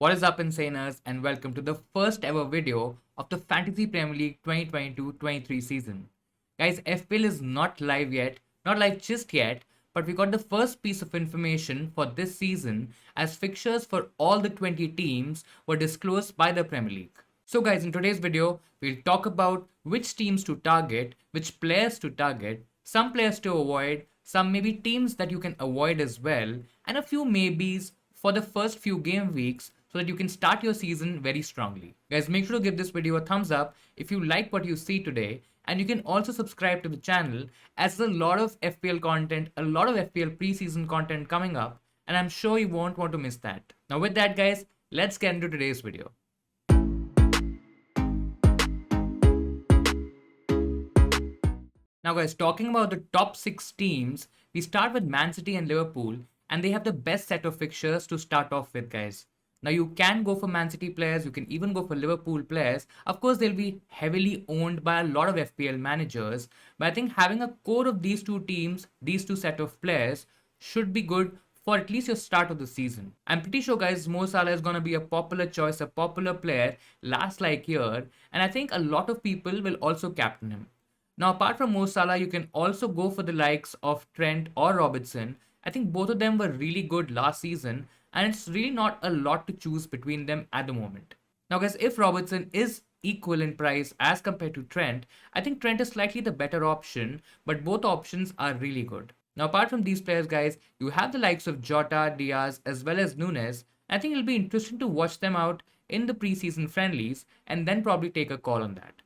What is up, Insaners, and welcome to the first ever video of the Fantasy Premier League 2022-23 season. Guys, FPL is not live yet, not live just yet, but we got the first piece of information for this season as fixtures for all the 20 teams were disclosed by the Premier League. So guys, in today's video, we'll talk about which teams to target, which players to target, some players to avoid, some maybe teams that you can avoid as well, and a few maybes for the first few game weeks so that you can start your season very strongly. Guys, make sure to give this video a thumbs up if you like what you see today, and you can also subscribe to the channel as there's a lot of FPL content, a lot of FPL preseason content coming up, and I'm sure you won't want to miss that. Now with that guys, let's get into today's video. Now guys, talking about the top 6 teams, we start with Man City and Liverpool, and they have the best set of fixtures to start off with, guys. Now you can go for Man City players, you can even go for Liverpool players. Of course, they'll be heavily owned by a lot of FPL managers, but I think having a core of these two teams, these two set of players, should be good for at least your start of the season. I'm pretty sure guys, Mo Salah is going to be a popular choice, a popular player last year, and I think a lot of people will also captain him. Now, apart from Mo Salah, you can also go for the likes of Trent or Robertson. I think both of them were really good last season, and it's really not a lot to choose between them at the moment. Now, guys, if Robertson is equal in price as compared to Trent, I think Trent is slightly the better option, but both options are really good. Now, apart from these players, guys, you have the likes of Jota, Diaz, as well as Nunes. I think it'll be interesting to watch them out in the preseason friendlies and then probably take a call on that.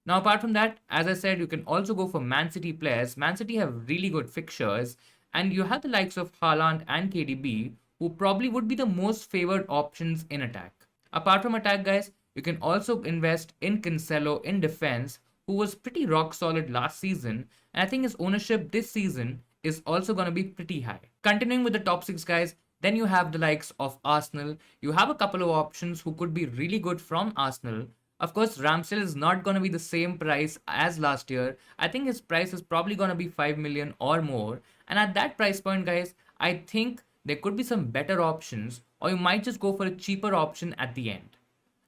Now, apart from that, as I said, you can also go for Man City players. Man City have really good fixtures, and you have the likes of Haaland and KDB, who probably would be the most favored options in attack. Apart from attack, guys, you can also invest in Cancelo in defense, who was pretty rock solid last season, and I think his ownership this season is also going to be pretty high. Continuing with the top 6 guys, then you have the likes of Arsenal. You have a couple of options who could be really good from Arsenal. Of course, Ramsdale is not going to be the same price as last year. I think his price is probably going to be 5 million or more. And at that price point, guys, I think there could be some better options, or you might just go for a cheaper option at the end.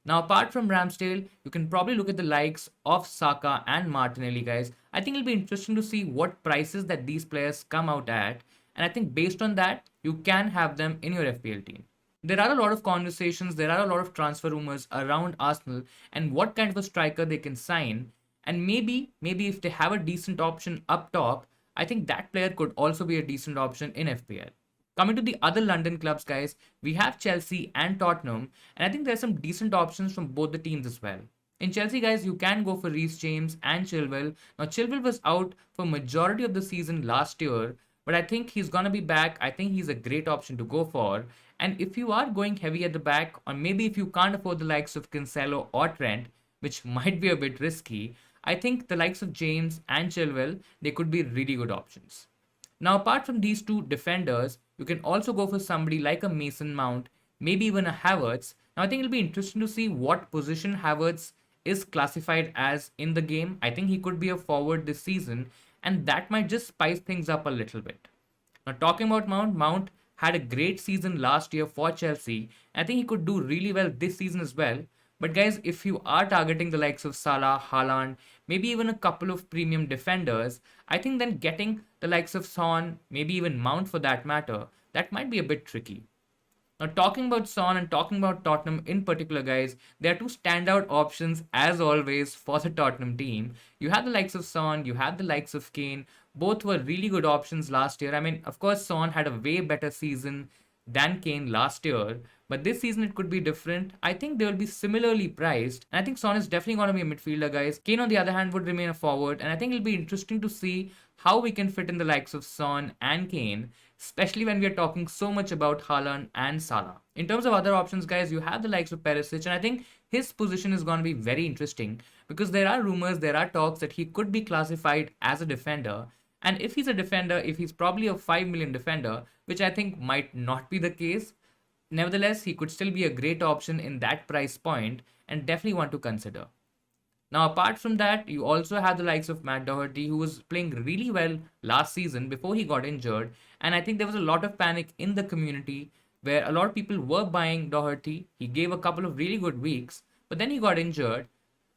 Now, apart from Ramsdale, you can probably look at the likes of Saka and Martinelli, guys. I think it'll be interesting to see what prices that these players come out at. And I think based on that, you can have them in your FPL team. There are a lot of conversations, there are a lot of transfer rumors around Arsenal and what kind of a striker they can sign. And maybe if they have a decent option up top, I think that player could also be a decent option in FPL. Coming to the other London clubs, guys, we have Chelsea and Tottenham, and I think there's some decent options from both the teams as well. In Chelsea, guys, you can go for Reece James and Chilwell. Now, Chilwell was out for majority of the season last year, but I think he's going to be back. I think he's a great option to go for. And if you are going heavy at the back, or maybe if you can't afford the likes of Cancelo or Trent, which might be a bit risky, I think the likes of James and Chilwell, they could be really good options. Now, apart from these two defenders, you can also go for somebody like a Mason Mount, maybe even a Havertz. Now, I think it'll be interesting to see what position Havertz is classified as in the game. I think he could be a forward this season, and that might just spice things up a little bit. Now, talking about Mount had a great season last year for Chelsea. I think he could do really well this season as well. But guys, if you are targeting the likes of Salah, Haaland, maybe even a couple of premium defenders, I think then getting the likes of Son, maybe even Mount for that matter, that might be a bit tricky. Now, talking about Son and talking about Tottenham in particular, guys, there are two standout options as always for the Tottenham team. You have the likes of Son, you have the likes of Kane. Both were really good options last year. I mean, of course, Son had a way better season than Kane last year, but this season it could be different. I think they will be similarly priced, and I think Son is definitely going to be a midfielder, guys. Kane, on the other hand, would remain a forward, and I think it'll be interesting to see how we can fit in the likes of Son and Kane, especially when we are talking so much about Haaland and Salah. In terms of other options, guys, you have the likes of Perisic, and I think his position is going to be very interesting because there are rumors, there are talks that he could be classified as a defender. And if he's a defender, if he's probably a 5 million defender, which I think might not be the case, nevertheless, he could still be a great option in that price point and definitely want to consider. Now, apart from that, you also have the likes of Matt Doherty, who was playing really well last season before he got injured. And I think there was a lot of panic in the community where a lot of people were buying Doherty. He gave a couple of really good weeks, but then he got injured.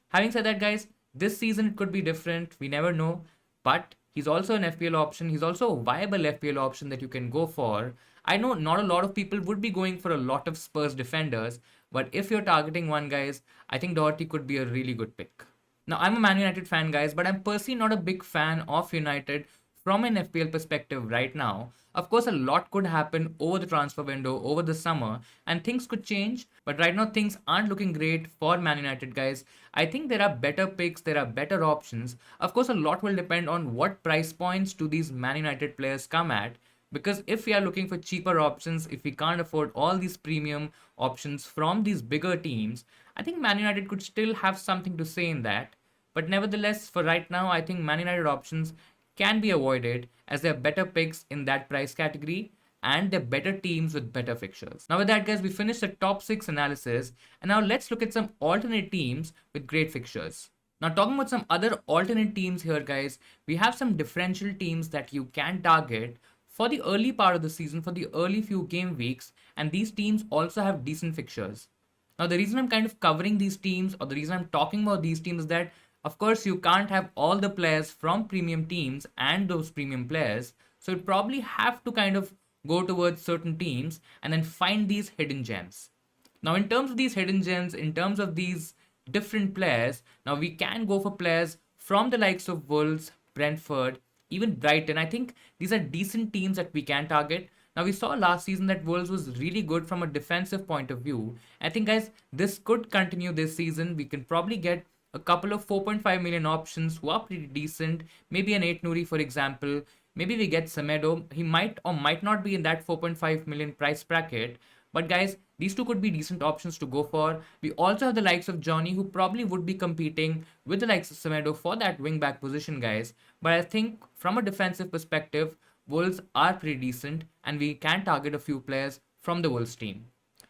Having said that, guys, this season it could be different. We never know. But he's also an FPL option. He's also a viable FPL option that you can go for. I know not a lot of people would be going for a lot of Spurs defenders, but if you're targeting one, guys, I think Doherty could be a really good pick. Now, I'm a Man United fan, guys, but I'm personally not a big fan of United from an FPL perspective right now. Of course, a lot could happen over the transfer window, over the summer, and things could change. But right now, things aren't looking great for Man United, guys. I think there are better picks, there are better options. Of course, a lot will depend on what price points do these Man United players come at. Because if we are looking for cheaper options, if we can't afford all these premium options from these bigger teams, I think Man United could still have something to say in that. But nevertheless, for right now, I think Man United options can be avoided as they're better picks in that price category and they're better teams with better fixtures. Now, with that, guys, we finished the top 6 analysis, and now let's look at some alternate teams with great fixtures. Now, talking about some other alternate teams here, guys, we have some differential teams that you can target for the early part of the season, for the early few game weeks, and these teams also have decent fixtures. Now, the reason I'm kind of covering these teams, or the reason I'm talking about these teams, is that, of course, you can't have all the players from premium teams and those premium players. So you probably have to kind of go towards certain teams and then find these hidden gems. Now, in terms of these hidden gems, in terms of these different players, now we can go for players from the likes of Wolves, Brentford, even Brighton. I think these are decent teams that we can target. Now, we saw last season that Wolves was really good from a defensive point of view. I think, guys, this could continue this season. We can probably get a couple of 4.5 million options who are pretty decent. Maybe an 8 Nuri, for example. Maybe we get Semedo. He might or might not be in that 4.5 million price bracket. But guys, these two could be decent options to go for. We also have the likes of Johnny, who probably would be competing with the likes of Semedo for that wing back position, guys. But I think from a defensive perspective, Wolves are pretty decent and we can target a few players from the Wolves team.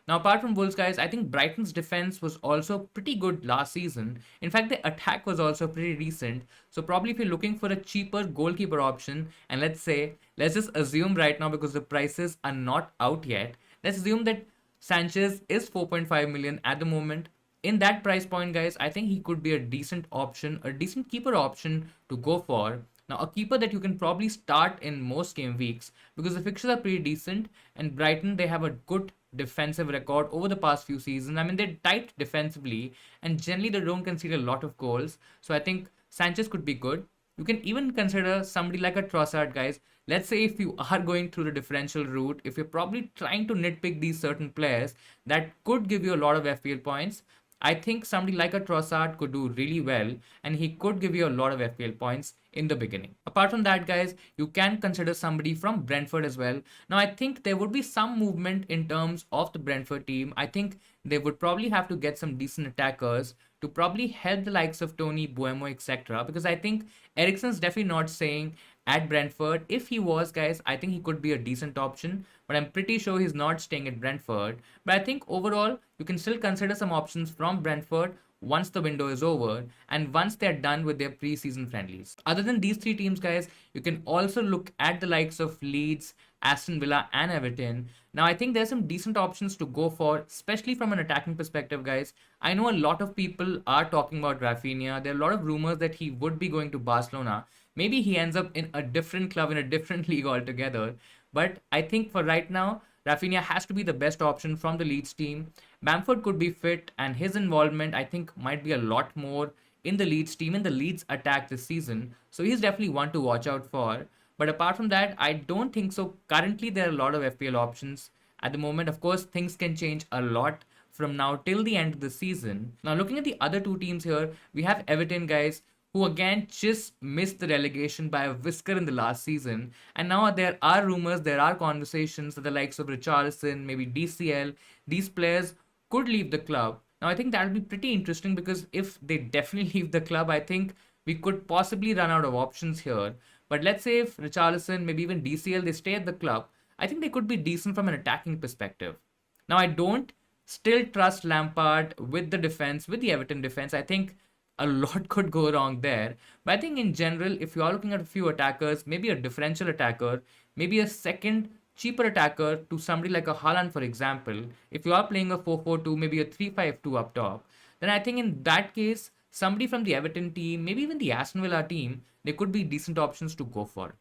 Now, apart from Wolves, guys, I think Brighton's defense was also pretty good last season. In fact, the attack was also pretty decent. So probably if you're looking for a cheaper goalkeeper option, and let's just assume right now, because the prices are not out yet, let's assume that Sanchez is 4.5 million at the moment. In that price point, guys, I think he could be a decent option, a decent keeper option to go for. Now, a keeper that you can probably start in most game weeks because the fixtures are pretty decent, and Brighton, they have a good defensive record over the past few seasons. I mean, they're tight defensively and generally they don't concede a lot of goals. So I think Sanchez could be good. You can even consider somebody like a Trossard, guys. Let's say if you are going through the differential route, if you're probably trying to nitpick these certain players that could give you a lot of FPL points, I think somebody like a Trossard could do really well and he could give you a lot of FPL points in the beginning. Apart from that, guys, you can consider somebody from Brentford as well. Now, I think there would be some movement in terms of the Brentford team. I think they would probably have to get some decent attackers to probably help the likes of Tony, Buemo, etc. Because I think Eriksen's definitely not saying at Brentford. If he was, guys, I think he could be a decent option, but I'm pretty sure he's not staying at Brentford. But I think overall, you can still consider some options from Brentford once the window is over and once they're done with their preseason friendlies. Other than these three teams, guys, you can also look at the likes of Leeds, Aston Villa, and Everton. Now, I think there's some decent options to go for, especially from an attacking perspective, guys. I know a lot of people are talking about Rafinha. There are a lot of rumors that he would be going to Barcelona. Maybe he ends up in a different club, in a different league altogether. But I think for right now, Rafinha has to be the best option from the Leeds team. Bamford could be fit, and his involvement, I think, might be a lot more in the Leeds team, in the Leeds attack this season. So he's definitely one to watch out for. But apart from that, I don't think so. Currently, there are a lot of FPL options. At the moment, of course, things can change a lot from now till the end of the season. Now, looking at the other two teams here, we have Everton, guys, who again just missed the relegation by a whisker in the last season. And now there are rumors, there are conversations that the likes of Richarlison, maybe DCL, these players could leave the club. Now, I think that will be pretty interesting because if they definitely leave the club, I think we could possibly run out of options here. But let's say if Richarlison, maybe even DCL, they stay at the club, I think they could be decent from an attacking perspective. Now, I don't still trust Lampard with the defense, with the Everton defense. I think a lot could go wrong there. But I think in general, if you are looking at a few attackers, maybe a differential attacker, maybe a second cheaper attacker to somebody like a Haaland, for example, if you are playing a 4-4-2, maybe a 3-5-2 up top, then I think in that case, somebody from the Everton team, maybe even the Aston Villa team, they could be decent options to go for.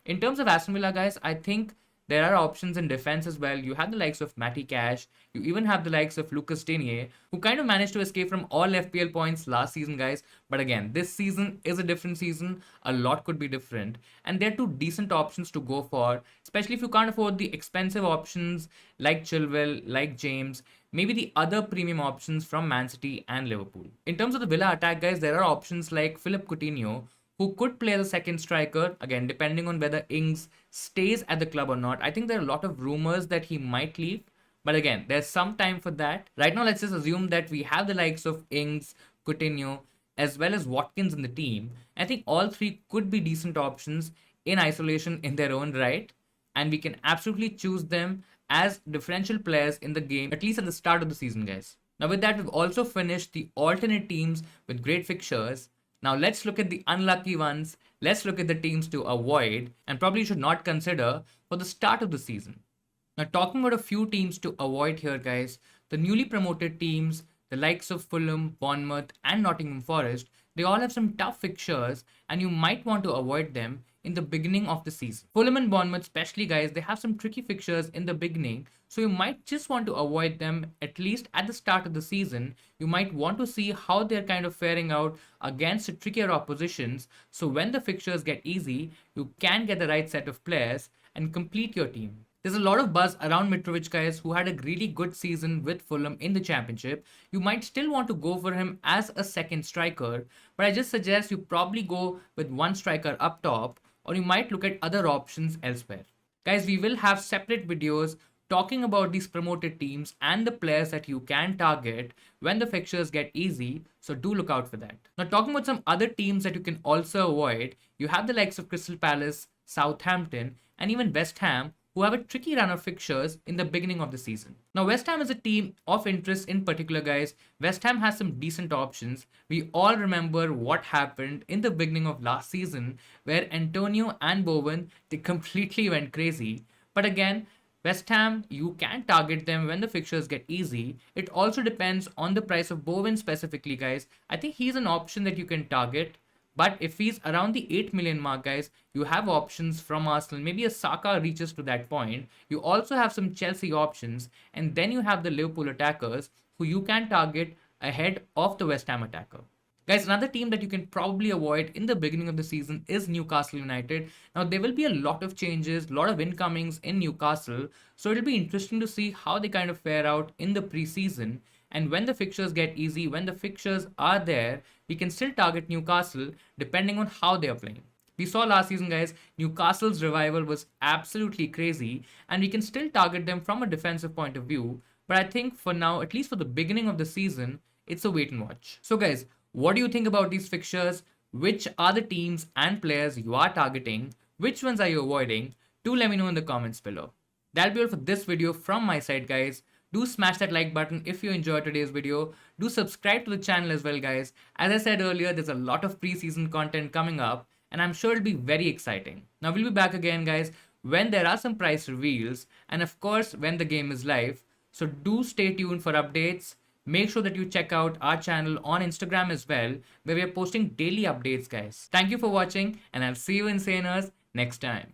In terms of Aston Villa, guys, I think there are options in defense as well. You have the likes of Matty Cash. You even have the likes of Lucas Digne, who kind of managed to escape from all FPL points last season, guys. But again, this season is a different season. A lot could be different. And they're two decent options to go for, especially if you can't afford the expensive options like Chilwell, like James, maybe the other premium options from Man City and Liverpool. In terms of the Villa attack, guys, there are options like Philippe Coutinho, who could play as a second striker, again, depending on whether Ings stays at the club or not. I think there are a lot of rumors that he might leave, but again, there's some time for that. Right now, let's just assume that we have the likes of Ings, Coutinho, as well as Watkins in the team. I think all three could be decent options in isolation in their own right, and we can absolutely choose them as differential players in the game, at least at the start of the season, guys. Now, with that, we've also finished the alternate teams with great fixtures. Now let's look at the unlucky ones. Let's look at the teams to avoid and probably should not consider for the start of the season. Now talking about a few teams to avoid here, guys, the newly promoted teams, the likes of Fulham, Bournemouth and Nottingham Forest, they all have some tough fixtures and you might want to avoid them in the beginning of the season. Fulham and Bournemouth especially, guys, they have some tricky fixtures in the beginning, so you might just want to avoid them at least at the start of the season. You might want to see how they're kind of faring out against the trickier oppositions, so when the fixtures get easy, you can get the right set of players and complete your team. There's a lot of buzz around Mitrovic, guys, who had a really good season with Fulham in the Championship. You might still want to go for him as a second striker, but I just suggest you probably go with one striker up top, or you might look at other options elsewhere. Guys, we will have separate videos talking about these promoted teams and the players that you can target when the fixtures get easy, so do look out for that. Now, talking about some other teams that you can also avoid, you have the likes of Crystal Palace, Southampton, and even West Ham, who have a tricky run of fixtures in the beginning of the season. Now, West Ham is a team of interest in particular, guys. West Ham has some decent options. We all remember what happened in the beginning of last season, where Antonio and Bowen, they completely went crazy. But again, West Ham, you can target them when the fixtures get easy. It also depends on the price of Bowen specifically, guys. I think he's an option that you can target. But if he's around the 8 million mark, guys, you have options from Arsenal. Maybe a Saka reaches to that point. You also have some Chelsea options. And then you have the Liverpool attackers who you can target ahead of the West Ham attacker. Guys, another team that you can probably avoid in the beginning of the season is Newcastle United. Now, there will be a lot of changes, a lot of incomings in Newcastle. So it'll be interesting to see how they kind of fare out in the preseason. And when the fixtures get easy, when the fixtures are there, we can still target Newcastle depending on how they are playing. We saw last season, guys, Newcastle's revival was absolutely crazy, and we can still target them from a defensive point of view. But I think for now, at least for the beginning of the season, it's a wait and watch. So guys, what do you think about these fixtures? Which are the teams and players you are targeting? Which ones are you avoiding? Do let me know in the comments below. That'll be all for this video from my side, guys. Do smash that like button if you enjoyed today's video. Do subscribe to the channel as well, guys. As I said earlier, there's a lot of preseason content coming up, and I'm sure it'll be very exciting. Now, we'll be back again, guys, when there are some price reveals, and of course, when the game is live. So do stay tuned for updates. Make sure that you check out our channel on Instagram as well, where we are posting daily updates, guys. Thank you for watching, and I'll see you insaners next time.